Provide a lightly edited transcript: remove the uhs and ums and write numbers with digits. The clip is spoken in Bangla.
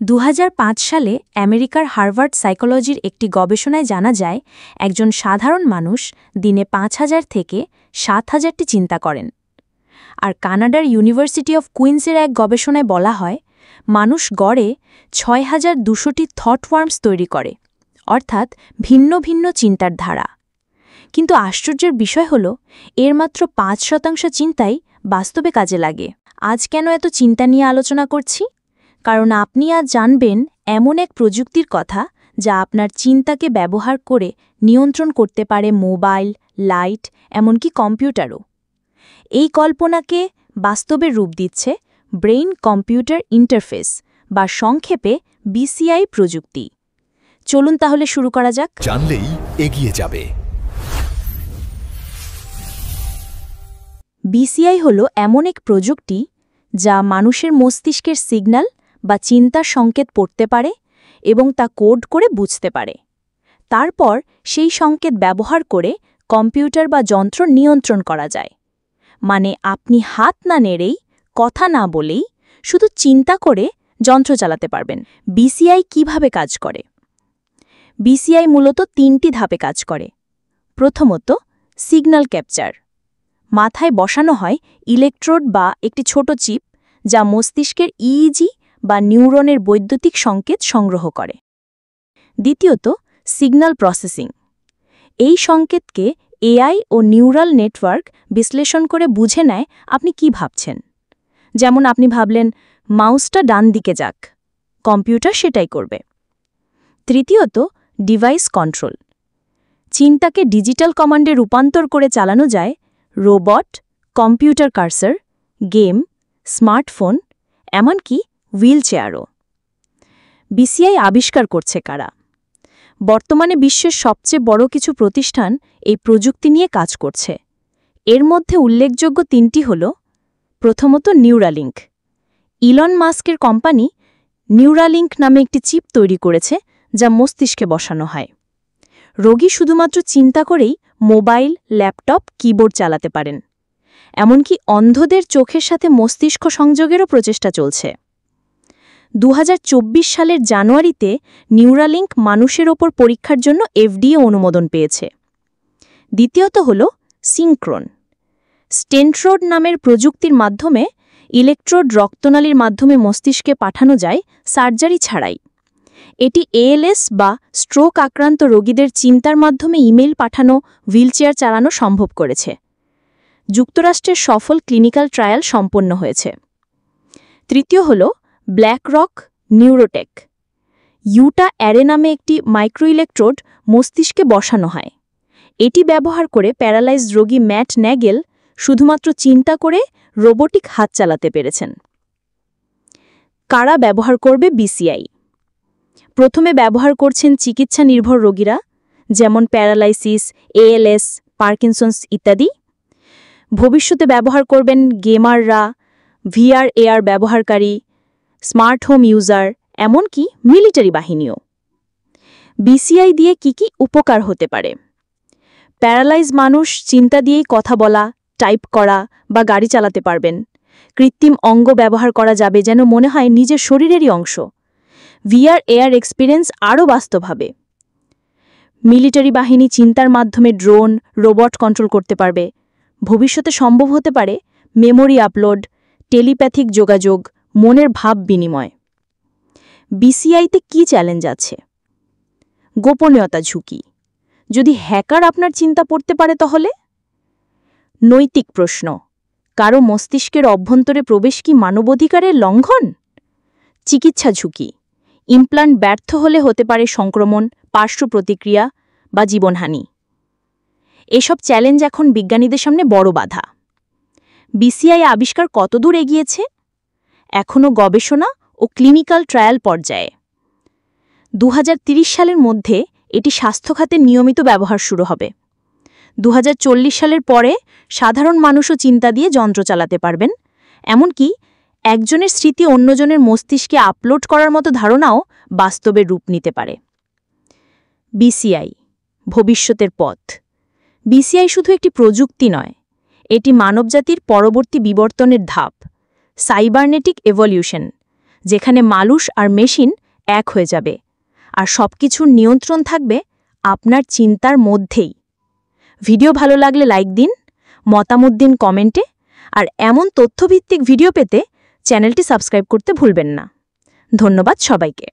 ২০০৫ সালে আমেরিকার হার্ভার্ড সাইকোলজির একটি গবেষণায় জানা যায় একজন সাধারণ মানুষ দিনে ৫,০০০ থেকে ৭,০০০টি চিন্তা করেন। আর কানাডার ইউনিভার্সিটি অফ কুইন্সের এক গবেষণায় বলা হয় মানুষ গড়ে ৬,২০০টি থটওয়ার্মস তৈরি করে, অর্থাৎ ভিন্ন ভিন্ন চিন্তার ধারা। কিন্তু আশ্চর্যের বিষয় হল এর মাত্র ৫% চিন্তাই বাস্তবে কাজে লাগে। আজ কেন এত চিন্তা নিয়ে আলোচনা করছি? কারণ আপনি আজ জানবেন এমন এক প্রযুক্তির কথা যা আপনার চিন্তাকে ব্যবহার করে নিয়ন্ত্রণ করতে পারে মোবাইল, লাইট, এমনকি কম্পিউটারও। এই কল্পনাকে বাস্তবে রূপ দিচ্ছে ব্রেইন কম্পিউটার ইন্টারফেস বা সংক্ষেপে BCI প্রযুক্তি। চলুন তাহলে শুরু করা যাক। জানলেই এগিয়ে যাবে। BCI হল এমন এক প্রযুক্তি যা মানুষের মস্তিষ্কের সিগন্যাল বা চিন্তার সংকেত পড়তে পারে এবং তা কোড করে বুঝতে পারে। তারপর সেই সংকেত ব্যবহার করে কম্পিউটার বা যন্ত্র নিয়ন্ত্রণ করা যায়। মানে আপনি হাত না নেড়েই, কথা না বলেই, শুধু চিন্তা করে যন্ত্র চালাতে পারবেন। BCI কিভাবে কাজ করে? BCI মূলত 3টি ধাপে কাজ করে। প্রথমত, সিগন্যাল ক্যাপচার। মাথায় বসানো হয় ইলেকট্রোড বা একটি ছোট চিপ যা মস্তিষ্কের EEG বা নিউরনের বৈদ্যুতিক সংকেত সংগ্রহ করে। দ্বিতীয়ত, সিগন্যাল প্রসেসিং। এই সংকেতকে AI ও নিউরাল নেটওয়ার্ক বিশ্লেষণ করে বুঝে নেয় আপনি কি ভাবছেন। যেমন আপনি ভাবলেন মাউসটা ডান দিকে যাক, কম্পিউটার সেটাই করবে। তৃতীয়ত, ডিভাইস কন্ট্রোল। চিন্তাকে ডিজিটাল কমান্ডে রূপান্তর করে চালানো যায় robot, computer cursor, game, smartphone, এমনকি হুইলচেয়ারও। BCI আবিষ্কার করছে কারা? বর্তমানে বিশ্বের সবচেয়ে বড় কিছু প্রতিষ্ঠান এই প্রযুক্তি নিয়ে কাজ করছে। এর মধ্যে উল্লেখযোগ্য 3টি হল, প্রথমত নিউরালিঙ্ক। ইলন মাস্কের কোম্পানি নিউরালিঙ্ক নামে একটি চিপ তৈরি করেছে যা মস্তিষ্কে বসানো হয়। রোগী শুধুমাত্র চিন্তা করেই মোবাইল, ল্যাপটপ, কিবোর্ড চালাতে পারেন। এমনকি অন্ধদের চোখের সাথে মস্তিষ্ক সংযোগেরও প্রচেষ্টা চলছে। 2024 সালের জানুয়ারিতে নিউরালিঙ্ক মানুষের ওপর পরীক্ষার জন্য FDA অনুমোদন পেয়েছে। দ্বিতীয়ত হল সিনক্রোন। স্টেন্ট্রোড নামের প্রযুক্তির মাধ্যমে ইলেকট্রোড রক্তনালীর মাধ্যমে মস্তিষ্কে পাঠানো যায় সার্জারি ছাড়াই। এটি ALS বা স্ট্রোক আক্রান্ত রোগীদের চিন্তার মাধ্যমে ইমেইল পাঠানো, হুইলচেয়ার চালানো সম্ভব করেছে। যুক্তরাষ্ট্রের সফল ক্লিনিক্যাল ট্রায়াল সম্পন্ন হয়েছে। তৃতীয় হল ব্ল্যাকরক নিউরোটেক। ইউটা অ্যারে নামে একটি মাইক্রোইলেকট্রোড মস্তিষ্কে বসানো হয়। এটি ব্যবহার করে প্যারালাইজড রোগী ম্যাট ন্যাগেল শুধুমাত্র চিন্তা করে রোবোটিক হাত চালাতে পেরেছেন। কারা ব্যবহার করবে BCI? প্রথমে ব্যবহার করছেন চিকিৎসা নির্ভর রোগীরা, যেমন প্যারালাইসিস, ALS, পার্কিনসন্স ইত্যাদি। ভবিষ্যতে ব্যবহার করবেন গেমাররা, VR/AR ব্যবহারকারী, স্মার্ট হোম ইউজার, এমনকি মিলিটারি বাহিনীও। BCI দিয়ে কি উপকার হতে পারে? প্যারালাইজ মানুষ চিন্তা দিয়েই কথা বলা, টাইপ করা বা গাড়ি চালাতে পারবেন। কৃত্রিম অঙ্গ ব্যবহার করা যাবে যেন মনে হয় নিজের শরীরেরই অংশ। VR/AR এক্সপিরিয়েন্স আরও বাস্তব হবে। মিলিটারি বাহিনী চিন্তার মাধ্যমে ড্রোন, রোবট কন্ট্রোল করতে পারবে। ভবিষ্যতে সম্ভব হতে পারে মেমোরি আপলোড, টেলিপ্যাথিক যোগাযোগ, মনের ভাব বিনিময়। BCIতে কি চ্যালেঞ্জ আছে? গোপনীয়তা ঝুঁকি। যদি হ্যাকার আপনার চিন্তা পড়তে পারে তাহলে? নৈতিক প্রশ্ন। কারো মস্তিষ্কের অভ্যন্তরে প্রবেশ কি মানবাধিকারের লঙ্ঘন? চিকিৎসা ঝুঁকি। ইমপ্লান্ট ব্যর্থ হলে হতে পারে সংক্রমণ, পার্শ্ব প্রতিক্রিয়া বা জীবনহানি। এসব চ্যালেঞ্জ এখন বিজ্ঞানীদের সামনে বড় বাধা। BCI আবিষ্কার কতদূর এগিয়েছে? এখনও গবেষণা ও ক্লিনিক্যাল ট্রায়াল পর্যায়ে। 2030 সালের মধ্যে এটি স্বাস্থ্যখাতে নিয়মিত ব্যবহার শুরু হবে। 2040 সালের পরে সাধারণ মানুষও চিন্তা দিয়ে যন্ত্র চালাতে পারবেন। এমনকি একজনের স্মৃতি অন্যজনের মস্তিষ্কে আপলোড করার মতো ধারণাও বাস্তবে রূপ নিতে পারে। BCI ভবিষ্যতের পথ। BCI শুধু একটি প্রযুক্তি নয়, এটি মানবজাতির পরবর্তী বিবর্তনের ধাপ, সাইবারনেটিক এভলিউশন, যেখানে মানুষ আর মেশিন এক হয়ে যাবে আর সবকিছুর নিয়ন্ত্রণ থাকবে আপনার চিন্তার মধ্যেই। ভিডিও ভালো লাগলে লাইক দিন, মতামত দিন কমেন্টে, আর এমন তথ্যভিত্তিক ভিডিও পেতে চ্যানেলটি সাবস্ক্রাইব করতে ভুলবেন না। ধন্যবাদ সবাইকে।